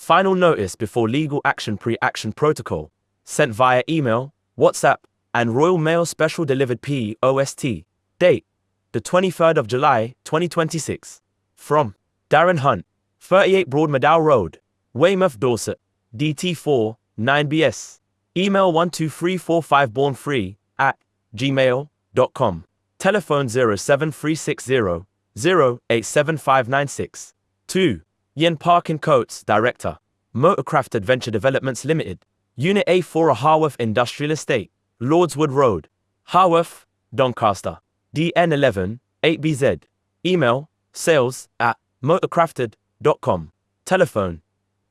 Final notice before legal action pre-action protocol. Sent via email, WhatsApp, and Royal Mail Special Delivered POST. Date: the 23rd of July, 2026. From Darren Hunt, 38 Broadmeadow Road, Weymouth, Dorset, DT4, 9BS. Email 12345born3@gmail.com. Telephone 07360 087596. 2. Yen Parkin Coates, Director, Motorcraft Adventure Developments Limited, Unit A4 Harworth Industrial Estate, Lordswood Road, Harworth, Doncaster, DN11, 8BZ. Email, sales@motorcrafted.com. Telephone,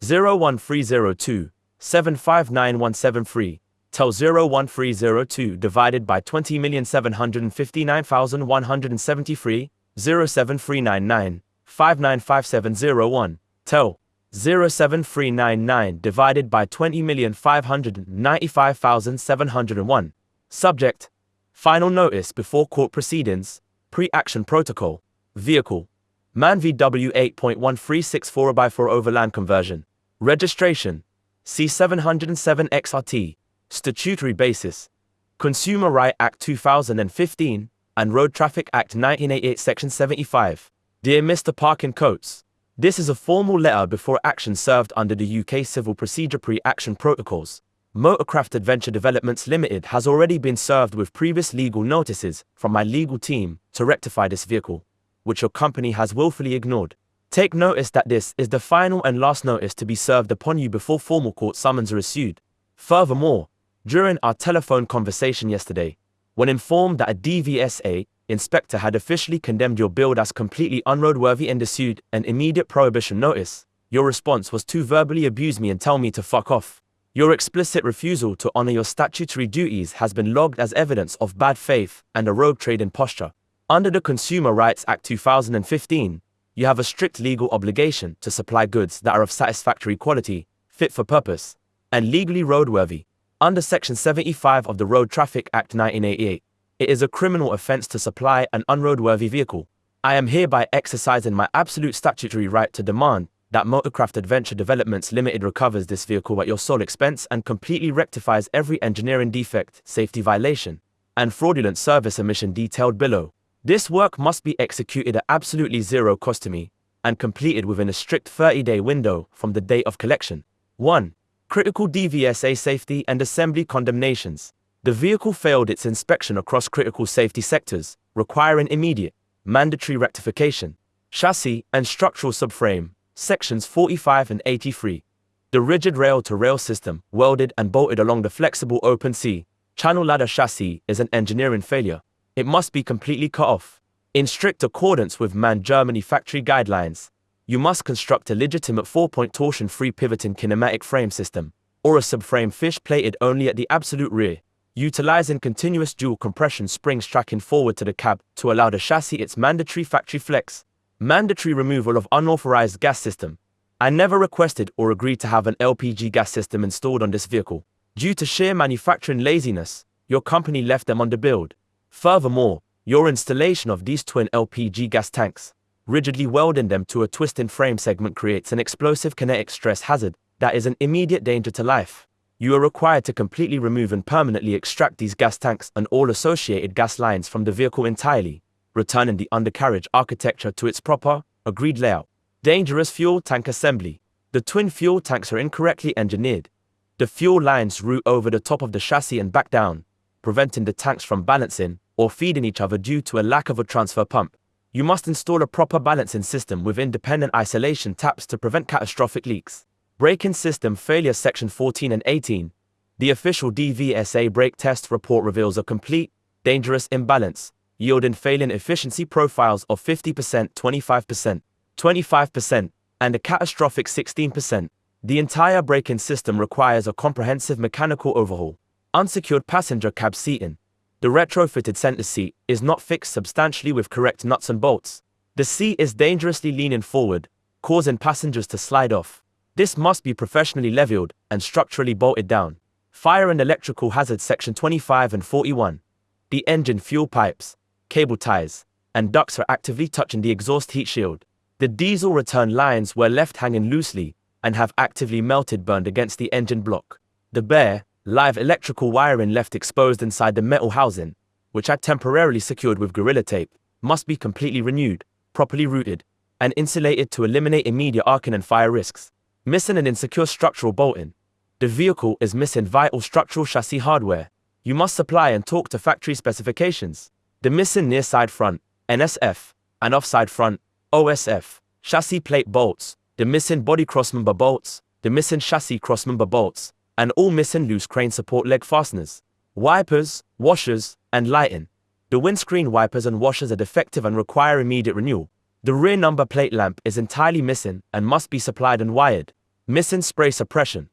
01302 759 Tel 01302 divided by 20,759,173, 07399 595701. Tel 07399 divided by 20,595,701. Subject: final notice before court proceedings, pre-action protocol. Vehicle: MAN VW 8.1364 4x4 overland conversion. Registration: C707 XRT. Statutory basis: Consumer Right Act 2015 and Road Traffic Act 1988 Section 75. Dear Mr. Parkin Coates, this is a formal letter before action served under the UK Civil Procedure Pre-Action Protocols. Motorcraft Adventure Developments Limited has already been served with previous legal notices from my legal team to rectify this vehicle, which your company has willfully ignored. Take notice that this is the final and last notice to be served upon you before formal court summons are issued. Furthermore, during our telephone conversation yesterday, when informed that a DVSA inspector had officially condemned your build as completely unroadworthy and issued an immediate prohibition notice, your response was to verbally abuse me and tell me to fuck off. Your explicit refusal to honor your statutory duties has been logged as evidence of bad faith and a rogue trading posture. Under the Consumer Rights Act 2015, you have a strict legal obligation to supply goods that are of satisfactory quality, fit for purpose, and legally roadworthy. Under Section 75 of the Road Traffic Act 1988, it is a criminal offence to supply an unroadworthy vehicle. I am hereby exercising my absolute statutory right to demand that Motorcraft Adventure Developments Limited recovers this vehicle at your sole expense and completely rectifies every engineering defect, safety violation, and fraudulent service omission detailed below. This work must be executed at absolutely zero cost to me and completed within a strict 30-day window from the date of collection. 1. Critical DVSA safety and assembly condemnations. The vehicle failed its inspection across critical safety sectors, requiring immediate, mandatory rectification. Chassis and structural subframe, sections 45 and 83. The rigid rail-to-rail system, welded and bolted along the flexible open C channel ladder chassis, is an engineering failure. It must be completely cut off. In strict accordance with MAN Germany factory guidelines, you must construct a legitimate 4-point torsion-free pivoting kinematic frame system, or a subframe fish-plated only at the absolute rear, utilizing continuous dual compression springs tracking forward to the cab to allow the chassis its mandatory factory flex. Mandatory removal of unauthorized gas system. I never requested or agreed to have an LPG gas system installed on this vehicle. Due to sheer manufacturing laziness, your company left them on the build. Furthermore, your installation of these twin LPG gas tanks, rigidly welding them to a twisting frame segment, creates an explosive kinetic stress hazard that is an immediate danger to life. You are required to completely remove and permanently extract these gas tanks and all associated gas lines from the vehicle entirely, returning the undercarriage architecture to its proper, agreed layout. Dangerous fuel tank assembly. The twin fuel tanks are incorrectly engineered. The fuel lines route over the top of the chassis and back down, preventing the tanks from balancing or feeding each other due to a lack of a transfer pump. You must install a proper balancing system with independent isolation taps to prevent catastrophic leaks. Braking system failure, section 14 and 18. The official DVSA brake test report reveals a complete, dangerous imbalance, yielding failing efficiency profiles of 50%, 25%, 25%, and a catastrophic 16%. The entire braking system requires a comprehensive mechanical overhaul. Unsecured passenger cab seating. The retrofitted center seat is not fixed substantially with correct nuts and bolts. The seat is dangerously leaning forward, causing passengers to slide off. This must be professionally leveled and structurally bolted down. Fire and electrical hazard, section 25 and 41. The engine fuel pipes, cable ties, and ducts are actively touching the exhaust heat shield. The diesel return lines were left hanging loosely, and have actively melted burned against the engine block. The bare, live electrical wiring left exposed inside the metal housing, which had temporarily secured with Gorilla Tape, must be completely renewed, properly routed, and insulated to eliminate immediate arcing and fire risks. Missing an insecure structural bolting. The vehicle is missing vital structural chassis hardware. You must supply and talk to factory specifications. The missing near side front, NSF, and offside front, OSF, chassis plate bolts, the missing body crossmember bolts, the missing chassis crossmember bolts, and all missing loose crane support leg fasteners. Wipers, washers, and lighting. The windscreen wipers and washers are defective and require immediate renewal. The rear number plate lamp is entirely missing and must be supplied and wired. Missing spray suppression.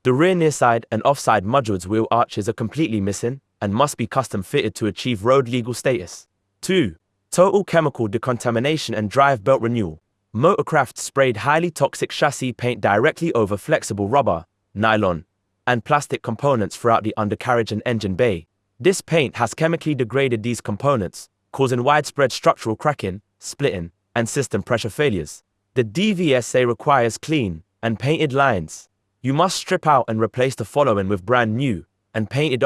The rear near side and offside mudguards wheel arches are completely missing and must be custom fitted to achieve road legal status. 2. Total chemical decontamination and drive belt renewal. Motorcraft sprayed highly toxic chassis paint directly over flexible rubber, nylon, and plastic components throughout the undercarriage and engine bay. This paint has chemically degraded these components, causing widespread structural cracking, splitting, and system pressure failures. The DVSA requires clean and painted lines. You must strip out and replace the following with brand new and painted